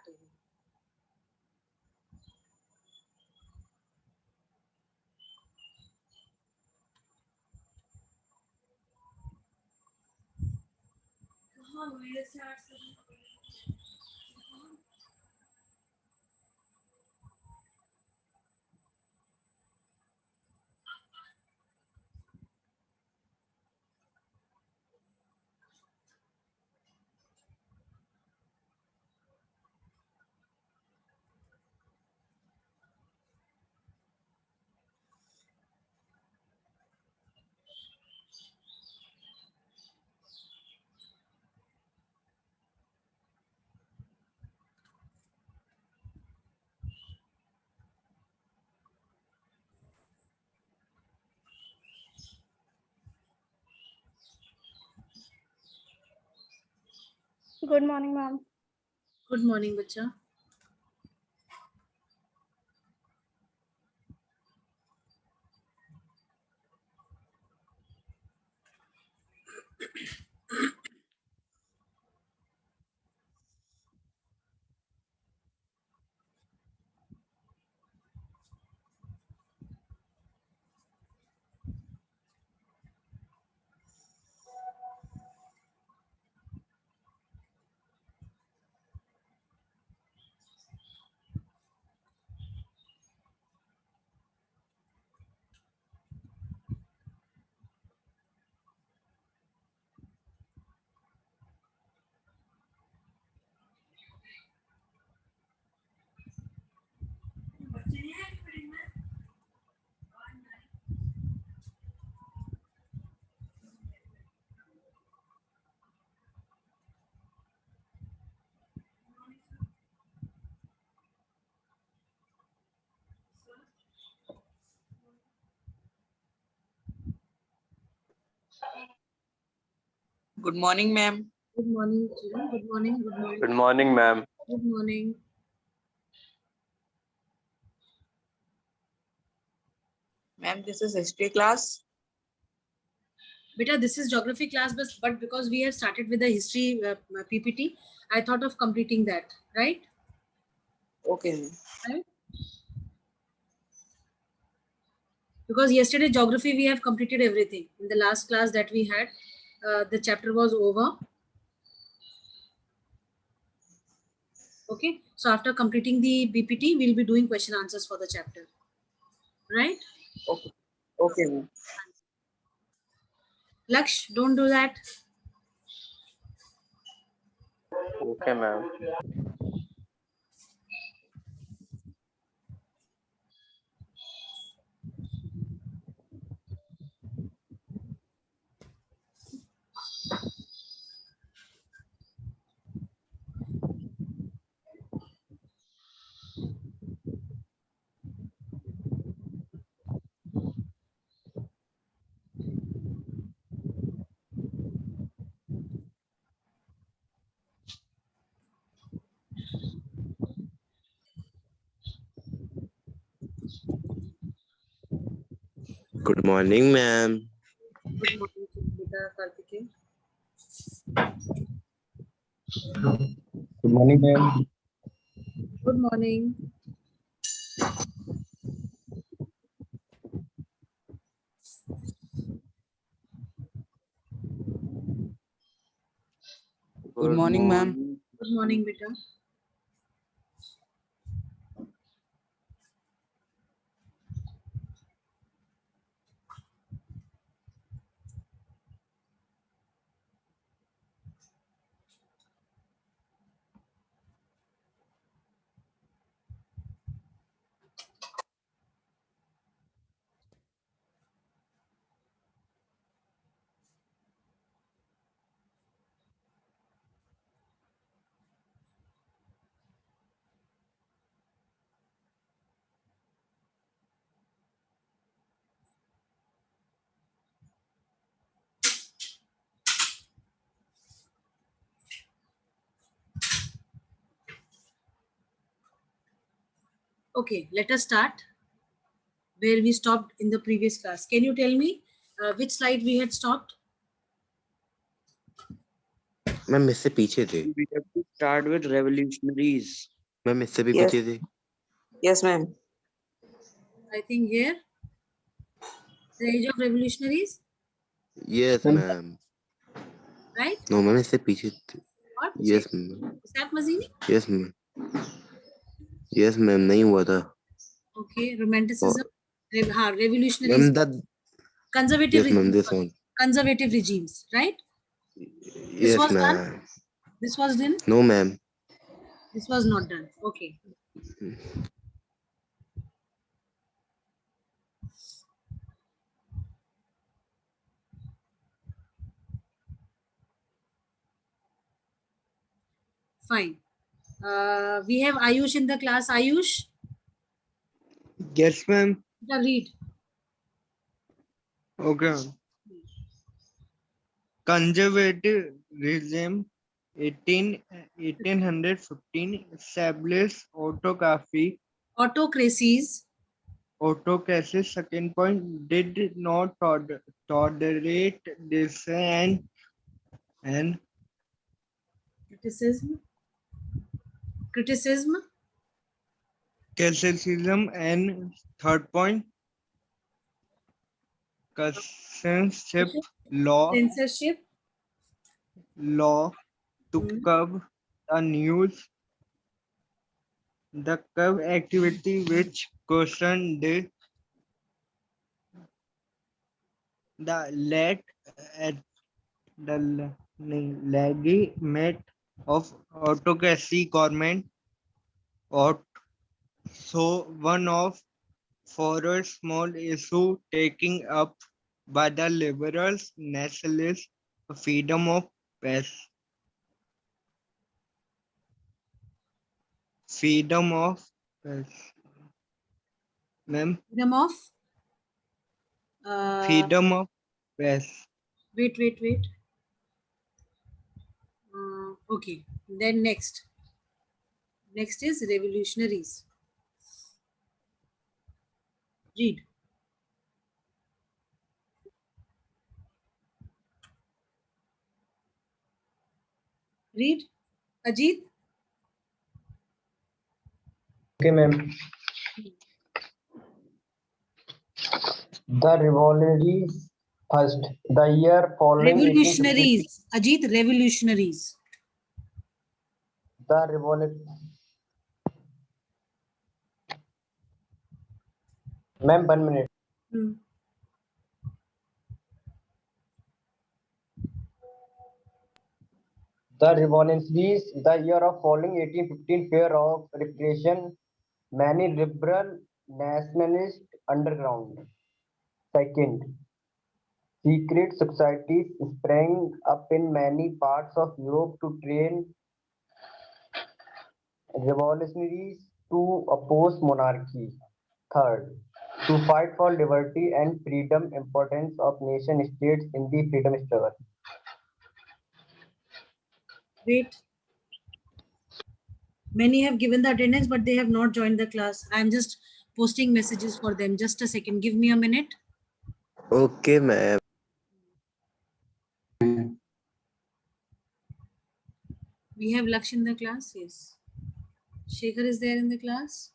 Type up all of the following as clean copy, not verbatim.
to you. Good morning, ma'am. Good morning, bacha. Good morning, ma'am. Good morning, children. Good morning. Good morning. Good morning, ma'am. Good morning. Ma'am, this is history class. Beta, this is geography class, but because we have started with the history PPT, I thought of completing that, right? Okay. Right? Because yesterday geography we have completed everything. In the last class that we had, the chapter was over. Okay, so after completing the BPT, we'll be doing question answers for the chapter, right? Okay. Okay, ma'am. Laksh, don't do that. Okay, ma'am. Good morning, ma'am. Good morning, Beta Kartikeya. Good morning, ma'am. Good morning. Good morning, ma'am. Good morning, Beta. Okay, let us start where we stopped in the previous class. Can you tell me which slide we had stopped? Ma'am इससे पीछे थे. We have to start with revolutionaries. Ma'am इससे भी Yes. पीछे थी। Yes, ma'am. I think here. The age of revolutionaries, yes Ma'am. Ma'am. right? No ma'am इससे पीछे थी। What? Yes ma'am. Sat Mazini? Yes ma'am. Yes ma'am नहीं हुआ था। Okay. Romanticism. Revolutionaries. Ma'am the Conservative yes ma'am regimes. This one. Conservative regimes, right? This yes was done. Ma'am. This was done. No ma'am. This was not done. Okay. Fine. We have Ayush in the class. Ayush, Yes, ma'am. read. Okay. Conservative regime 1815 established autocracy. Autocracies. Autocracy, second point, did not tolerate dissent and Criticism. Criticism. criticism, and third point, censorship Censorship. law to curb the news, the curb activity which questioned the let at the legitimate of autocracy government or so one of for a small issue taking up by the liberals nationalists freedom of press. Freedom of press. Ma'am, Freedom of. freedom of press. Wait. Okay. Then next. Next is revolutionaries. Read. Read. Ajit. Okay, ma'am. The revolutionaries first. The year following 1850, Revolutionaries. Ajit, revolutionaries. the revolution. Ma'am, 1 minute. Hmm. The revolutionaries, the year of following 1815, fear of repression, many liberal nationalist underground. Second, secret societies sprang up in many parts of Europe to train revolutionaries to oppose monarchy. Third, to fight for liberty and freedom, importance of nation states in the freedom struggle. Wait. Many have given the attendance, but they have not joined the class. I'm just posting messages for them. Just a second. Give me a minute. Okay ma'am. We have Laksh in the class. Yes. Shekhar is there in the class.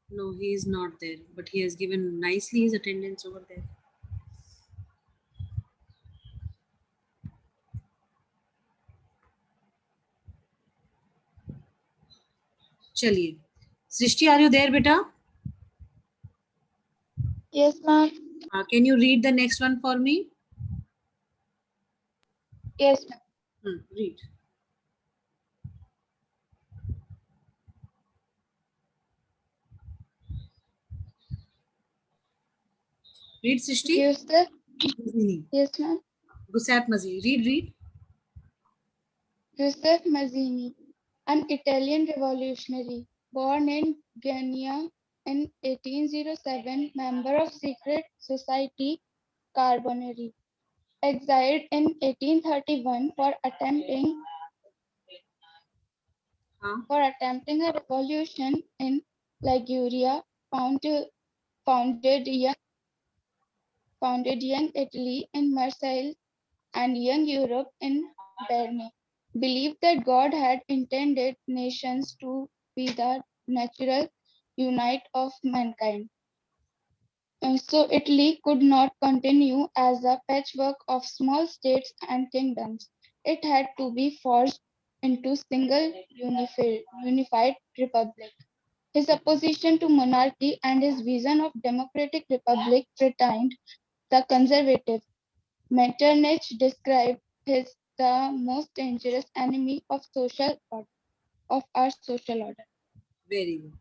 No, he is not there, but he has given nicely his attendance over there. Chaliye. Srishti, are you there, beta? Yes, ma'am. Can you read the next one for me? Yes, ma'am. Read. Read, Srishti. Giuseppe. Mazzini. Yes, ma'am. Giuseppe Mazzini. Read. Giuseppe Mazzini, an Italian revolutionary, born in Genoa in 1807, member of secret society Carbonari, exiled in 1831 for attempting a revolution in Liguria, founded young Italy in Marseille and young Europe in Berne. Believed that God had intended nations to be the natural unite of mankind. So Italy could not continue as a patchwork of small states and kingdoms. It had to be forged into single unified republic. His opposition to monarchy and his vision of democratic republic retained the conservative. Metternich described his the most dangerous enemy of of our social order. Very good.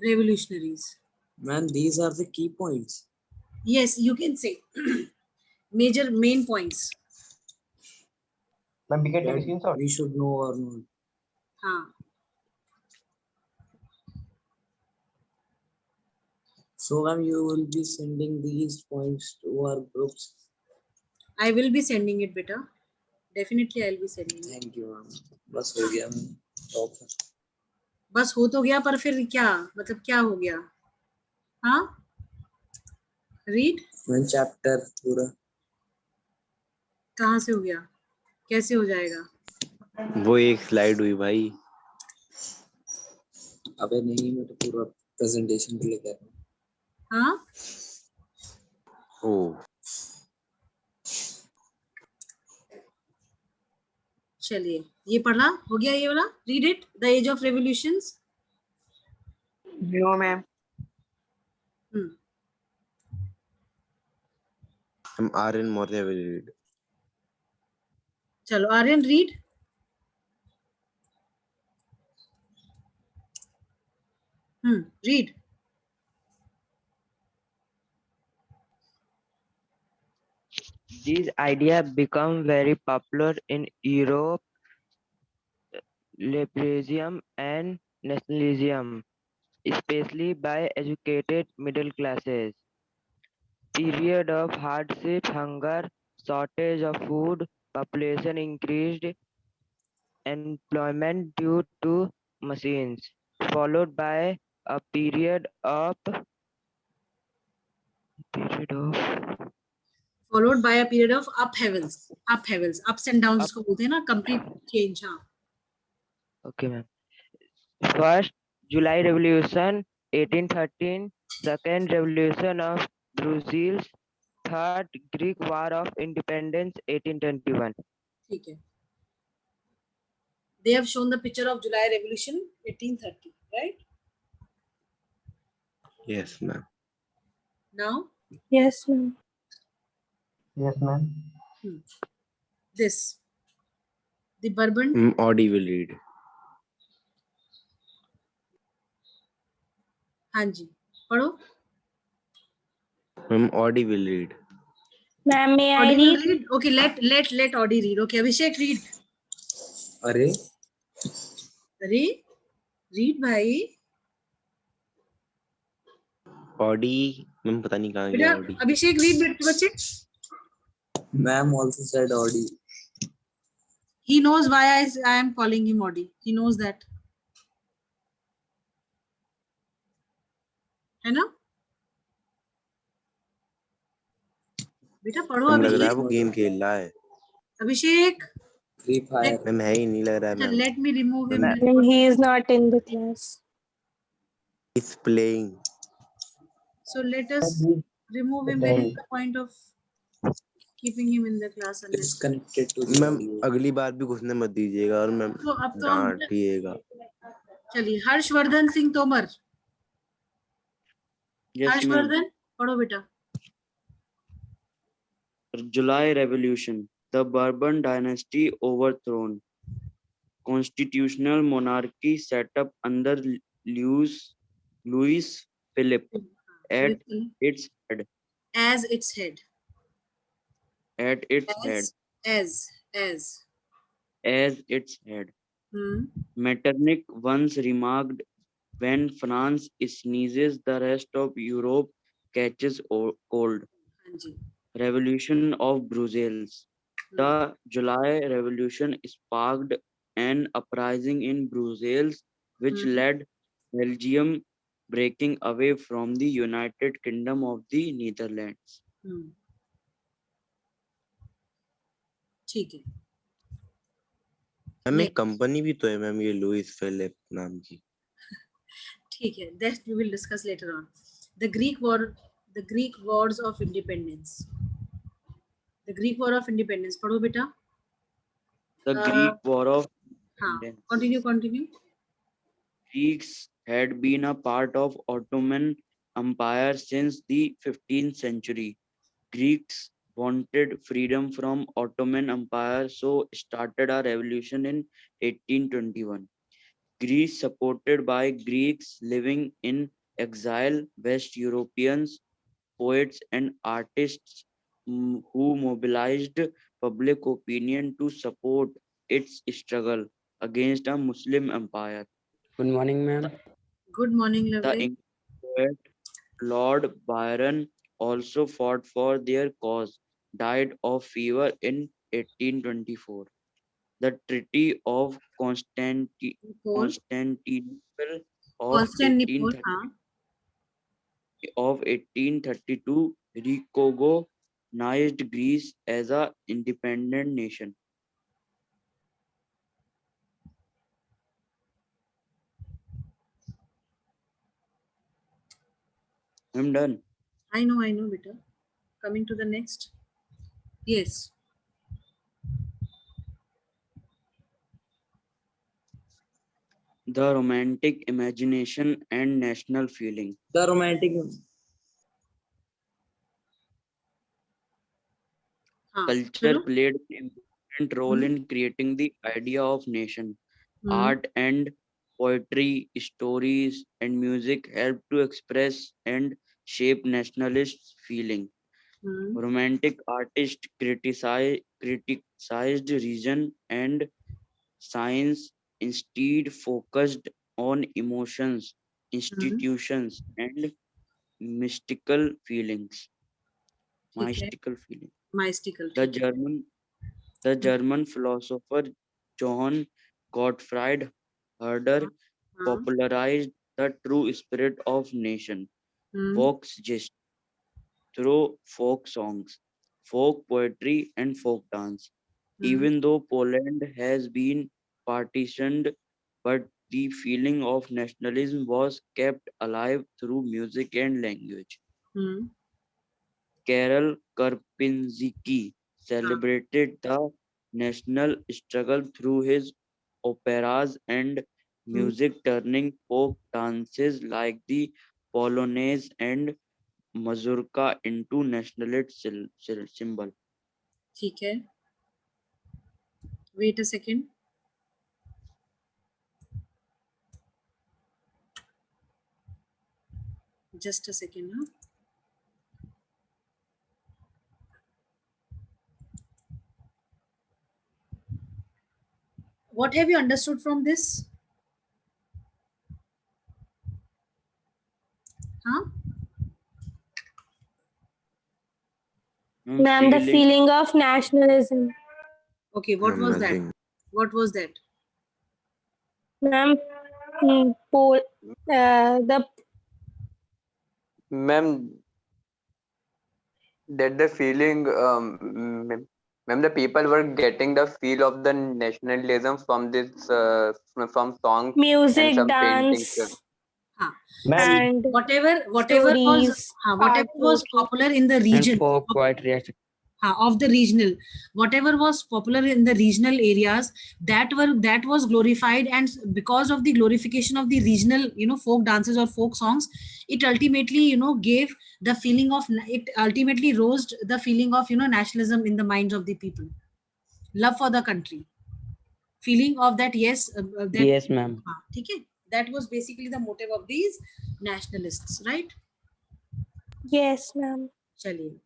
Revolutionaries. Ma'am, these are the key points. Yes, you can say main points. Ma'am, we can take a That screenshot. we should know or not. हाँ. So, ma'am, you will be sending these points to our groups. I will be sending it, beta. Definitely, I'll be sending it. Thank you, ma'am. बस हो गया ma'am. Top. बस हो तो गया, पर फिर क्या मतलब क्या हो गया? हाँ? रीड Ma'am, chapter पूरा. कहाँ से हो गया? कैसे हो जाएगा? वो एक स्लाइड हुई भाई। अबे नहीं, मैं तो पूरा presentation के लिए कर रहा हूँ. हाँ? ओ चलिए, ये पढ़ा हो गया ये वाला? Read it. The age of revolutions. No, ma'am. हम आर्यन मौर्य will read. चलो Aryan read. Read. These ideas become very popular in Europe, liberalism and nationalism, especially by educated middle classes. Period of hardship, hunger, shortage of food, population increased, employment due to machines, followed by a Followed by a period of upheavals, ups and downs इसको बोलते हैं ना, complete change. हाँ. okay, ma'am. First, July Revolution, 1813. Second Revolution of Brussels. Third, Greek War of Independence, 1821. ठीक है. They have shown the picture of July Revolution 1830, right? Yes, ma'am. Now Yes, ma'am. Yes, ma'am. this, the Bourbon. Audi will read. हाँ जी, पढ़ो. Audi will read. Ma'am, may I Audi will read? read. Okay, let Audi read. Okay, Abhishek read. अरे अरे read भाई. Audi ma'am पता नहीं कहाँ बेटा गया Audi. अभिषेक read बच्चे. ma'am also said Audi. He knows why I am calling him Audi. He knows that. है ना? बेटा पढ़ो मैम लग रहा है अभिषेक. वो गेम खेल रहा है. अभिषेक. Free Fire. मैम है ही नहीं लग रहा है ma'am. Let me remove him. Ma'am, Ma'am, he is not in the class. He's playing. So let us remove him. Where is the point of keeping him in the class? It's connected to the ma'am audio. अगली बार भी घुसने मत दीजिएगा और ma'am तो अब तो हम डांटिएगा. चलिए हर्षवर्धन सिंह तोमर. Yes, ma'am. हर्षवर्धन पढ़ो बेटा. July Revolution. The Bourbon dynasty overthrown. Constitutional monarchy set up under Louis Philippe at its head. As its head. At its head. As. As its head. Metternich once remarked, when France sneezes, the rest of Europe catches cold. हाँ जी. Revolution of Brussels. The July Revolution sparked an uprising in Brussels, which led Belgium breaking away from the United Kingdom of the Netherlands. ठीक है. Ma'am एक company भी तो है ma'am ये Louis Philip नाम की. ठीक है, that we will discuss later on. The Greek wars of independence. The Greek war of independence. पढ़ो बेटा. The Greek War of हाँ, Independence. continue. Greeks had been a part of Ottoman Empire since the 15th century. Greeks wanted freedom from Ottoman Empire, so started a revolution in 1821. Greece, supported by Greeks living in exile, West Europeans, poets and artists who mobilized public opinion to support its struggle against a Muslim empire. Good morning, ma'am. Good morning, The lovely. English poet Lord Byron also fought for their cause, died of fever in 1824. The Treaty of Constantinople of Constantinople. 1832 recognized Greece as an independent nation. I'm done. I know, beta. Coming to the next. Yes. The romantic imagination and national feeling. The romantic. Culture चलो. played an important role in creating the idea of nation. Art and poetry, stories, and music helped to express and shape nationalist feeling. Romantic artists criticized reason and science, instead focused on emotions, institutions, and mystical feelings. Mystical feeling. Mystical. The German philosopher Johann Gottfried Herder popularized the true spirit of nation, Volksgest, through folk songs, folk poetry, and folk dance. Even though Poland has been partitioned, but the feeling of nationalism was kept alive through music and language. Karol Karpinski celebrated the national struggle through his operas and music, turning folk dances like the Polonaise and Mazurka into nationalist symbol. ठीक है. Wait a second. Just a second. Huh? What have you understood from this? Huh? Ma'am, the feeling of nationalism. Okay, what was that? What was that? Ma'am, the Ma'am, that the feeling, ma'am, the people were getting the feel of the nationalism from this, from songs and music, some paintings. dance, Ma'am, and whatever stories, was popular in the region And folk poetry, etc. of the regional, whatever was popular in the regional areas, that was glorified, and because of the glorification of the regional, folk dances or folk songs, it ultimately, gave the feeling of, it ultimately rose the feeling of, nationalism in the minds of the people, love for the country, feeling of that, yes, that, Yes, ma'am. okay, that was basically the motive of these nationalists, right? yes, ma'am. Chaliye.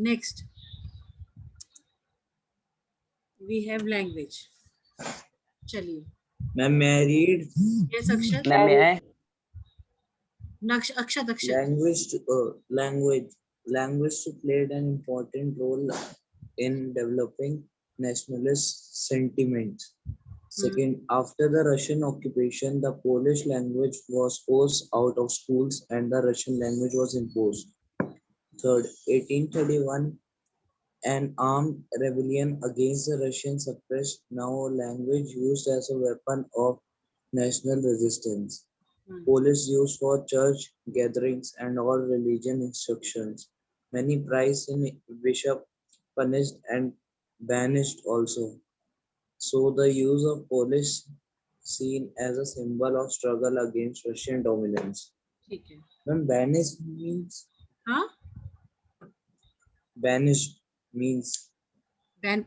Next, we have language. Chaliye. Ma'am, may I read? Yes, Akshat. Ma'am, may I? Akshat. Language played an important role in developing nationalist sentiments. Second, after the Russian occupation, the Polish language was forced out of schools and the Russian language was imposed. Third, 1831 An armed rebellion against the Russian suppressed now language used as a weapon of national resistance. Police used for church gatherings and all religion instructions. Many priests and bishops punished and banished also. So the use of Polish seen as a symbol of struggle against Russian dominance. ठीक है. When banished means हाँ. banished means ban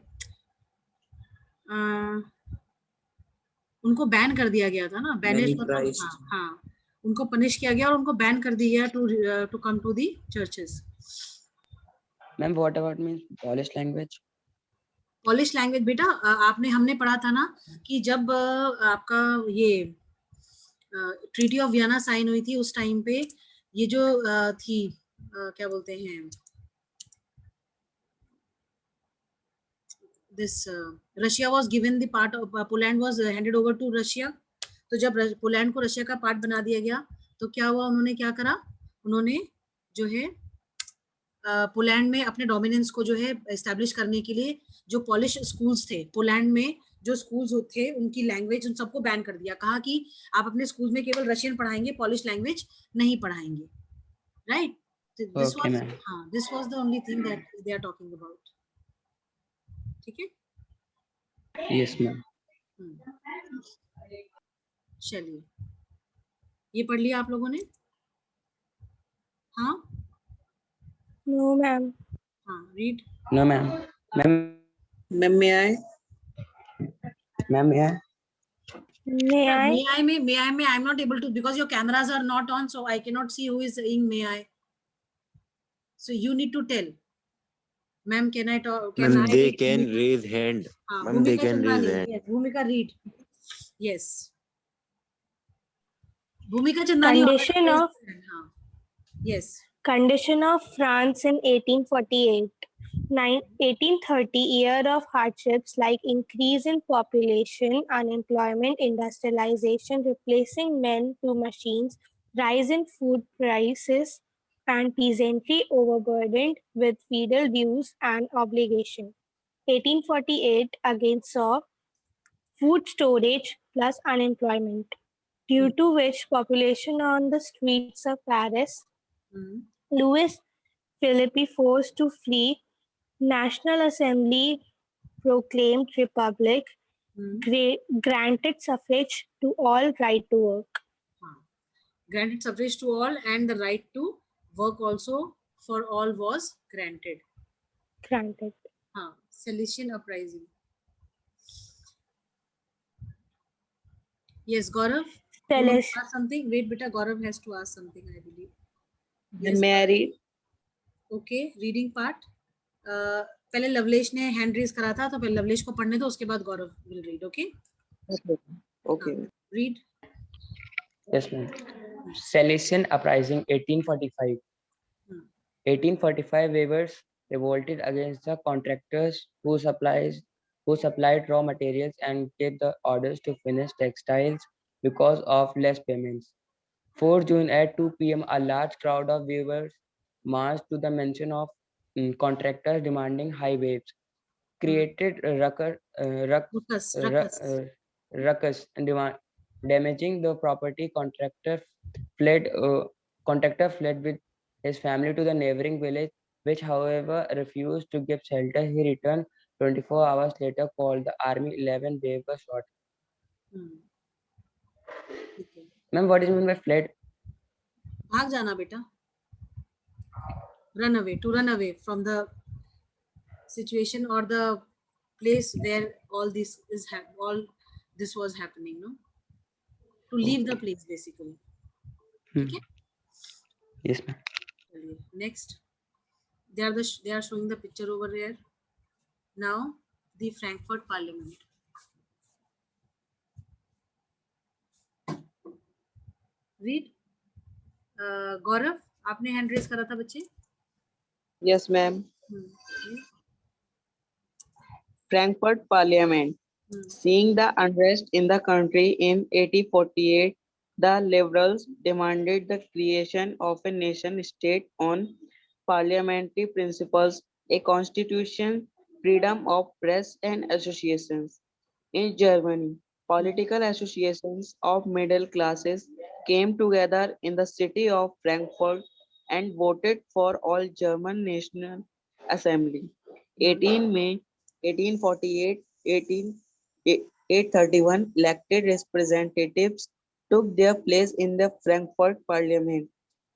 उनको ban कर दिया गया था ना. Banish many मतलब priests. हाँ हाँ, उनको पनिश किया गया और उनको बैन कर दिया गया to come to the churches. Ma'am, what about means Polish language? Polish language बेटा आपने हमने पढ़ा था ना कि जब आपका ये ट्रीटी ऑफ वियना साइन हुई थी उस टाइम पे ये जो थी क्या बोलते हैं this Russia was given the part of Poland was handed over to Russia. तो जब पोलैंड को रशिया का पार्ट बना दिया गया तो क्या हुआ, उन्होंने क्या करा, उन्होंने जो है पोलैंड में अपने डोमिनेंस को जो है एस्टैब्लिश करने के लिए जो पॉलिश स्कूल्स थे पोलैंड में, जो स्कूल्स थे उनकी लैंग्वेज उन सबको बैन कर दिया. कहा कि आप अपने स्कूल में केवल रशियन पढ़ाएंगे, पॉलिश लैंग्वेज नहीं पढ़ाएंगे. Right. This Okay, was ma'am. हाँ, this was the only thing that they are talking about. ठीक है. Yes, ma'am. चलिए, ये पढ़ लिया आप लोगों ने. हाँ No, ma'am. हाँ, read. No, ma'am. Ma'am, Ma'am, may I? ma'am, may I? May I? May I I'm not able to because your cameras are not on, so I cannot see who is saying may I. So you need to tell. Ma'am, can I talk? Can Ma'am, I? they can raise hand. Ma'am, they Bhumika can raise Chandani. hand. Yes, Bhumika, read. Yes. Bhumika Chandani. Condition of हाँ. Yes. Condition of France in 1848. 1830 year of hardships like increase in population, unemployment, industrialization, replacing men to machines, rise in food prices, and peasantry overburdened with feudal dues and obligation. 1848 again saw food storage plus unemployment, due to which population on the streets of Paris, Louis Philippe forced to flee, National Assembly proclaimed republic, granted suffrage to all, right to work. Granted suffrage to all and the right to work also for all was granted. Granted. हाँ, Silesian uprising. Yes, Gaurav. You want to ask something? Wait, beta. Gaurav has to ask something, I believe. Yes, may I read? Okay, reading part. पहले लवलेश ने hand raise करा था तो पहले लवलेश को पढ़ने दो, उसके बाद Gaurav will read. Okay. Okay. Read. Yes, ma'am. Silesian Uprising 1845. 1845 weavers revolted against the contractors who supplied raw materials and gave the orders to finish textiles because of less payments. 4 June at 2 p.m. a large crowd of weavers marched to the mansion of contractors demanding high wages, created ruckus and damaging the property. Contractor fled with his family to the neighboring village, which however refused to give shelter. He returned 24 hours later, called the army. 11 brave were shot. Ma'am, what is meant by fled? भाग जाना बेटा. Run away, to run away from the situation or the place where all this was happening, no? To leave the place basically. Okay? Yes, ma'am. Next, they are showing the picture over there. Now, the Frankfurt Parliament. Read. Gaurav, आपने hand raise करा था बच्चे? Yes, ma'am. Frankfurt Parliament. Seeing the unrest in the country in 1848, the liberals demanded the creation of a nation state on parliamentary principles. a constitution, freedom of press and associations. In Germany, political associations of middle classes came together in the city of Frankfurt and voted for all German National Assembly. 18 May 1848, 831 elected representatives took their place in the Frankfurt Parliament,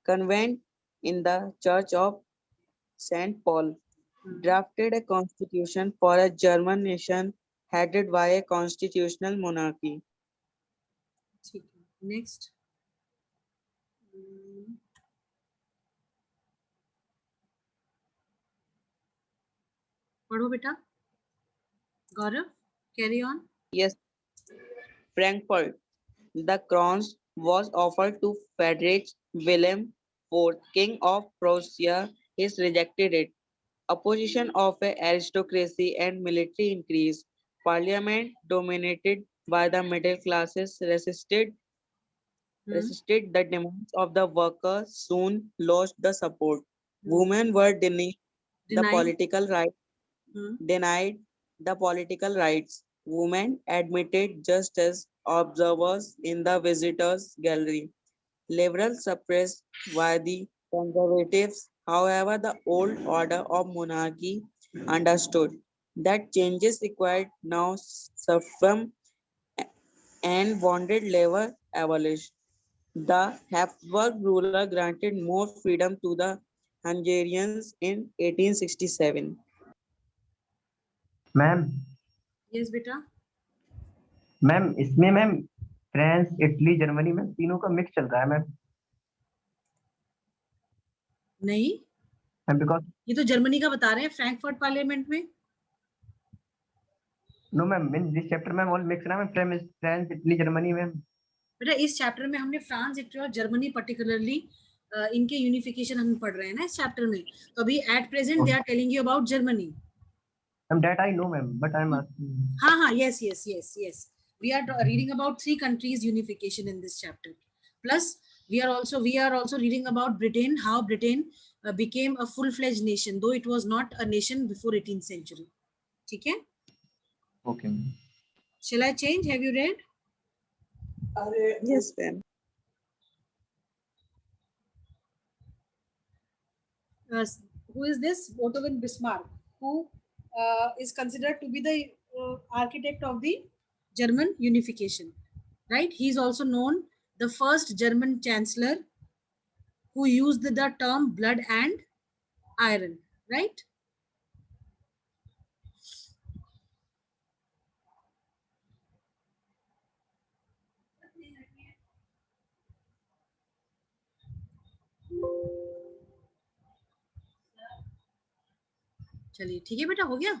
convened in the Church of St. Paul, drafted a constitution for a German nation headed by a constitutional monarchy. ठीक है, next. पढ़ो बेटा. Gaurav, carry on. Yes, Frankfurt. The crown was offered to Friedrich Wilhelm IV, King of Prussia. He rejected it. Opposition of a aristocracy and military increased. Parliament, dominated by the middle classes, resisted the demands of the workers, soon lost the support. Women were denied the Denied. political rights. Denied the political rights. Women admitted just as observers in the visitors' gallery. Liberals suppressed by the conservatives. However, the old order of monarchy understood that changes required now suffrage and wanted labor abolished. The Habsburg ruler granted more freedom to the Hungarians in 1867. Ma'am Yes बेटा. Ma'am इसमें ma'am France, Italy, Germany में तीनों का mix चल रहा है ma'am. नहीं, ma'am because ये तो जर्मनी का बता रहे हैं फ्रैंकफर्ट पार्लियामेंट में. No ma'am in this chapter ma'am all mix ना ma'am. France, Italy, Germany ma'am. बेटा इस चैप्टर में हमने फ्रांस, इटली और जर्मनी पर्टिकुलरली इनके यूनिफिकेशन हम पढ़ रहे हैं ना इस चैप्टर में. तो अभी at present they are telling you about Germany. Ma'am that I know ma'am but I am asking. हाँ हाँ, yes yes yes yes, we are reading about 3 countries unification in this chapter. Plus we are also reading about Britain, how Britain became a full-fledged nation, though it was not a nation before 18th century. ठीक है. Okay ma'am. Shall I change? Have you read? Yes, ma'am. Who is this? Otto von Bismarck, who is considered to be the architect of the German unification, right? He is also known the first German chancellor who used the term blood and iron, right? चलिए ठीक है बेटा, हो गया.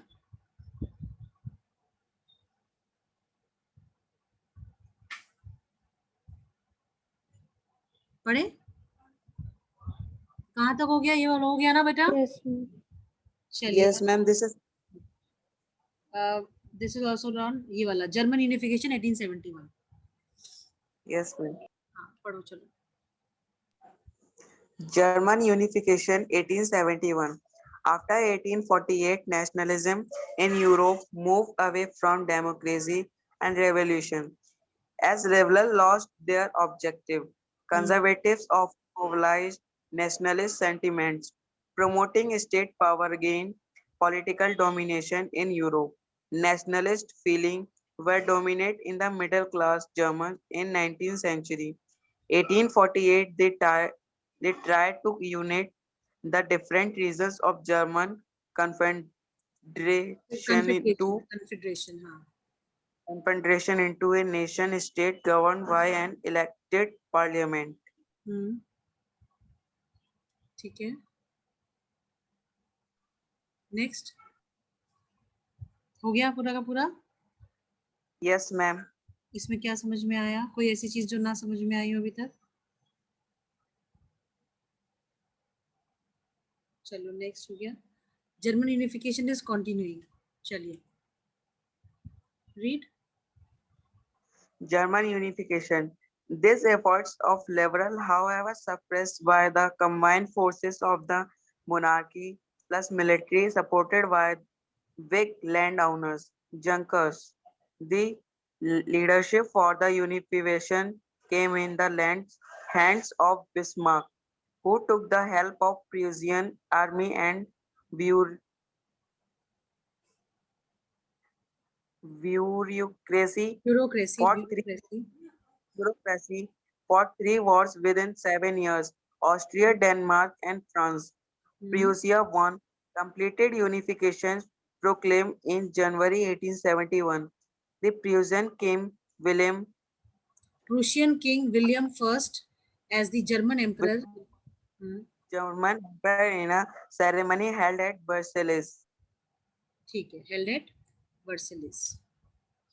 पढ़े कहाँ तक हो गया? ये वाला हो गया ना बेटा? Yes, ma'am. चलिए. Yes, ma'am. This is also on ये वाला जर्मन यूनिफिकेशन 1871. Yes, ma'am. हाँ पढ़ो चलो. German unification 1871. After 1848, nationalism in Europe moved away from democracy and revolution. As rebels lost their objective, conservatives often mobilized nationalist sentiments, promoting state power gained political domination in Europe. Nationalist feelings were dominant in the middle class Germans in 19th century. 1848, they tried to unite the different regions of German confederation into a nation state governed by an elected parliament. ठीक है. Next हो गया पूरा का पूरा? Yes, ma'am. इसमें क्या समझ में आया? कोई ऐसी चीज जो ना समझ में आई हो अभी तक? चलो नेक्स्ट हो गया. German unification is continuing. चलिए read. German unification. These efforts of liberal, however, suppressed by the combined forces of the monarchy, plus military supported by big landowners, Junkers. The leadership for the unification came in the hands of Bismarck, who took the help of Prussian army and bureau- bureaucracy Bureaucracy, fought three bureaucracy. bureaucracy fought 3 wars within 7 years. Austria, Denmark, and France. Hmm. Prussia won, completed unification proclaimed in January 1871. The Prussian King William Prussian King William I as the German Emperor. William Hmm. German Emperor in a ceremony held at Versailles. ठीक है, held at Versailles.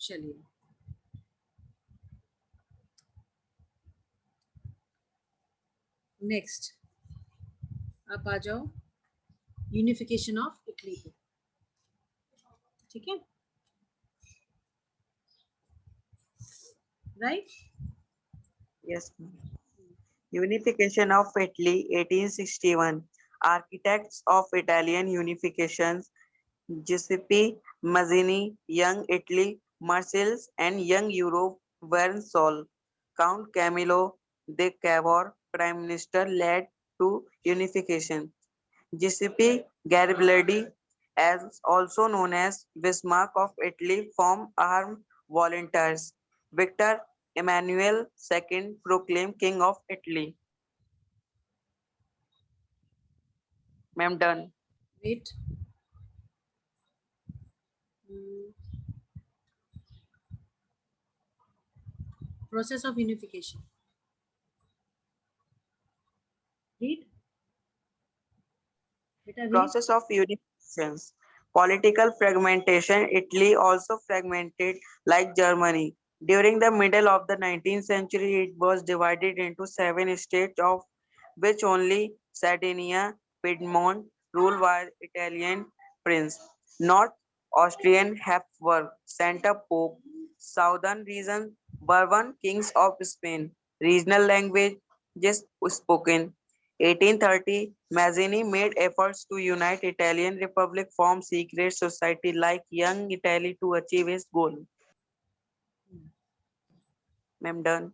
चलिए. Next, आप आ जाओ unification of Italy पे. ठीक है, right. Yes. Unification of Italy 1861. Architects of Italian unifications Giuseppe Mazzini, Young Italy, Marseilles, and Young Europe were solved. Count Camillo de Cavour, Prime Minister, led to unification. Giuseppe Garibaldi, as also known as Bismarck of Italy, formed armed volunteers. Victor Emmanuel II proclaimed King of Italy. Ma'am, done. Wait. Hmm. Process of unification. Read. Beta, read. Process of unifications. Political fragmentation. Italy also fragmented like Germany. During the middle of the 19th century, it was divided into 7 states, of which only Sardinia, Piedmont, ruled by Italian prince. North Austrian Habsburg, Santa Pope. Southern region, Bourbon kings of Spain. Regional language just spoken. 1830, Mazzini made efforts to unite Italian Republic, form secret society like Young Italy to achieve his goal. Ma'am, done.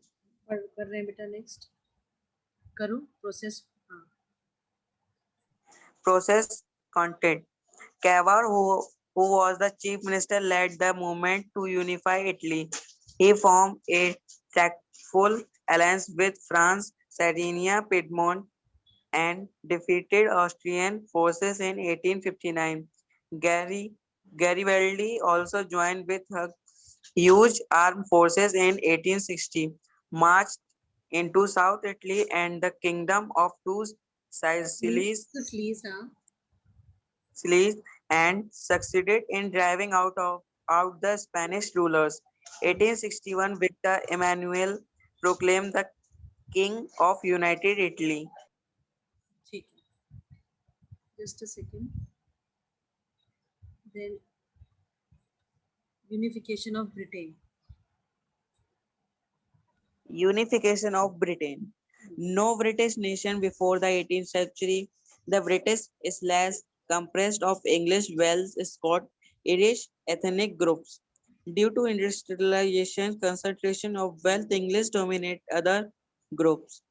कर रहे हैं बेटा. Next करूं process. हाँ. Process content. Cavour, who was the chief minister, led the movement to unify Italy. He formed a tactful alliance with France, Sardinia, Piedmont, and defeated Austrian forces in 1859. Garibaldi also joined with her huge armed forces in 1860, marched into South Italy and the kingdom of two Sicilies, Sicilies, हाँ. and succeeded in driving out the Spanish rulers. 1861, Victor Emmanuel proclaimed the King of United Italy. ठीक है. Just a second. Then unification of Britain. Unification of Britain. No British nation before the 18th century. The British is comprised of English, Welsh, Scotch, Irish ethnic groups. Due to industrialization, concentration of wealth, English dominate other groups.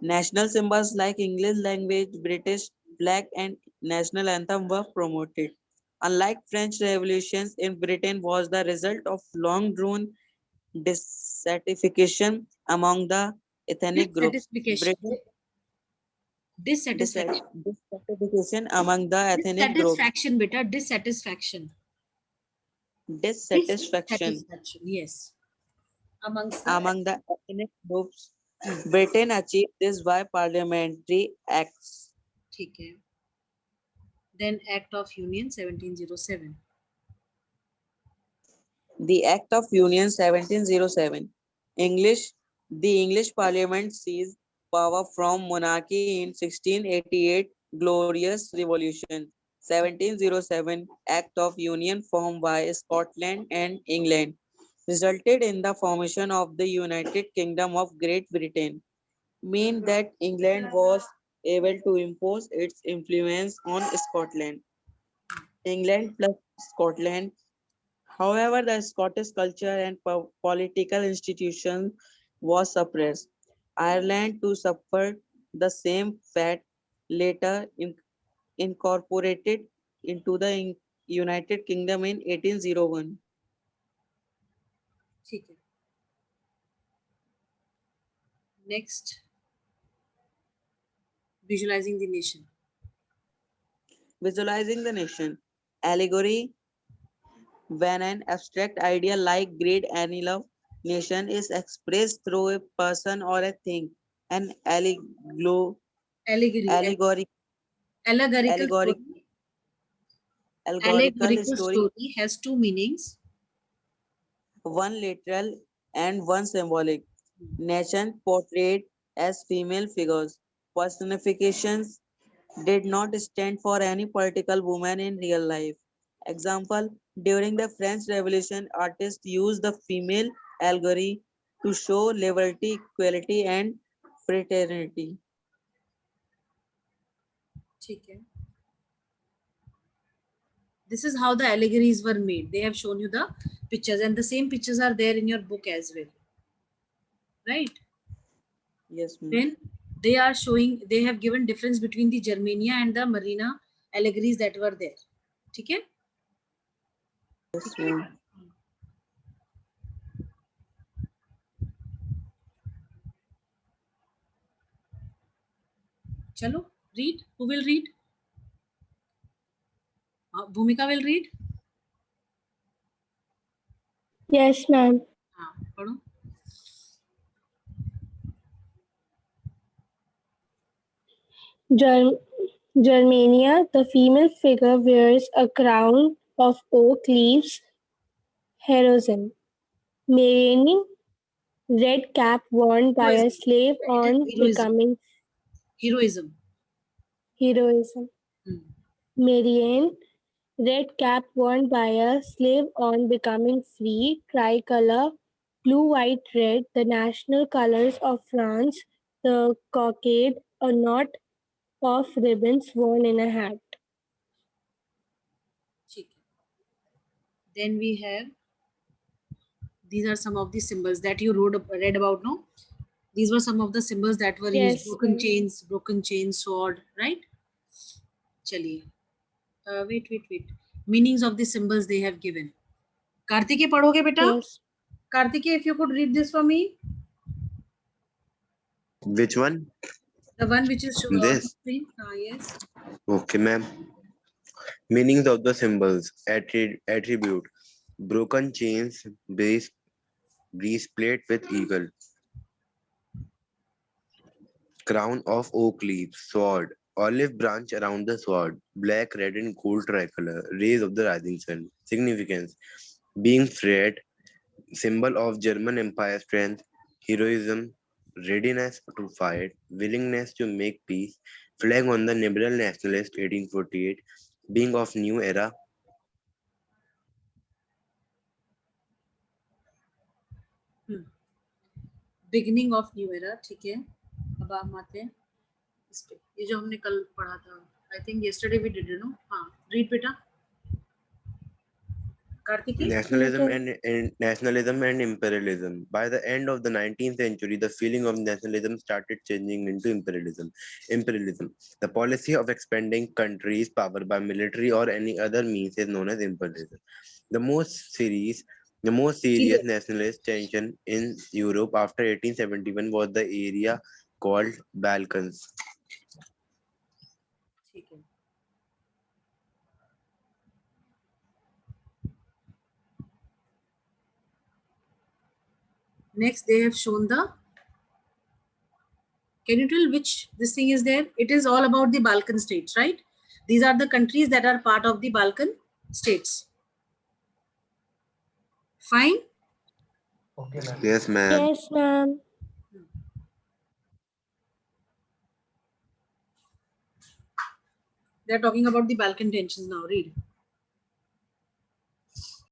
National symbols like English language, British flag, and national anthem were promoted. Unlike French revolutions in Britain was the result of long-drawn dissatisfaction among the ethnic groups. Dissatisfaction. Dissatisfaction. Dissatisfaction among the ethnic groups. Dissatisfaction, beta. Dissatisfaction. Dissatisfaction Yes. among the ethnic groups. Britain achieved this by parliamentary acts. ठीक है. Then Act of Union 1707. The Act of Union 1707. The English Parliament seized power from monarchy in 1688. Glorious Revolution. 1707 Act of Union formed by Scotland and England resulted in the formation of the United Kingdom of Great Britain. Mean that England was able to impose its influence on Scotland. England plus Scotland. However, the Scottish culture and political institution was suppressed. Ireland too suffered the same fate, later incorporated into the United Kingdom in 1801. ठीक है. Next, visualizing the nation. Visualizing the nation. Allegory. When an abstract idea like great any love nation is expressed through a person or a thing, an Allegory. allegoric, Allegorical allegoric, story. allegorical Allegorical story, story has two meanings. one literal and one symbolic. Nation portrayed as female figures. Personifications did not stand for any political woman in real life. Example, during the French Revolution, artists used the female allegory to show liberty, equality, and fraternity. ठीक है. This is how the allegories were made. They have shown you the pictures, and the same pictures are there in your book as well. Right? Yes, ma'am. Then they are showing, they have given difference between the Germania and the Marina allegories that were there. ठीक है? Yes, ma'am. Chalo, read. Who will read? Bhumika will read. Yes, ma'am. हाँ, पढ़ो. Germania, the female figure wears a crown of oak leaves, heroism. Marine, red cap worn by a slave on becoming Heroism. heroism. Marianne, red cap worn by a slave on becoming free, tricolor, blue, white, red, the national colors of France, the cockade, a knot of ribbons worn in a hat. Then we have, these are some of the symbols that you read about, no? These were some of the symbols that were used. Yes, Broken ma'am. chains, sword, right? Chaliye. Wait. Meanings of the symbols they have given. Kartike padhoge beta? Yes. Kartike, if you could read this for me. Which one? The one which is shown on the This. screen. Yes. Okay, ma'am. Meanings of the symbols. Attribute. Broken chains, breastplate with eagle. Crown of oak leaves, sword. Olive branch around the sword. Black, red, and gold tricolor. Rays of the rising sun. Significance. Being freed. Symbol of German Empire strength. Heroism. Readiness to fight. Willingness to make peace. Flag on the liberal nationalist 1848. Being of new era. Beginning of new era. ठीक है, अब हम आते हैं इस पे. ये जो हमने कल पढ़ा था, I think yesterday we did, हाँ, read बेटा. Kartiki? Nationalism and imperialism. By the end of the 19th century, the feeling of nationalism started changing into imperialism. The policy of expanding countries' power by military or any other means is known as imperialism. The most serious nationalist tension in Europe after 1871 was the area called Balkans. ठीक है. Next, they have shown the. Can you tell which this thing is there? It is all about the Balkan states, right? These are the countries that are part of the Balkan states. Fine? Okay, ma'am. Yes, ma'am. Yes, ma'am. They're talking about the Balkan tensions now. Read.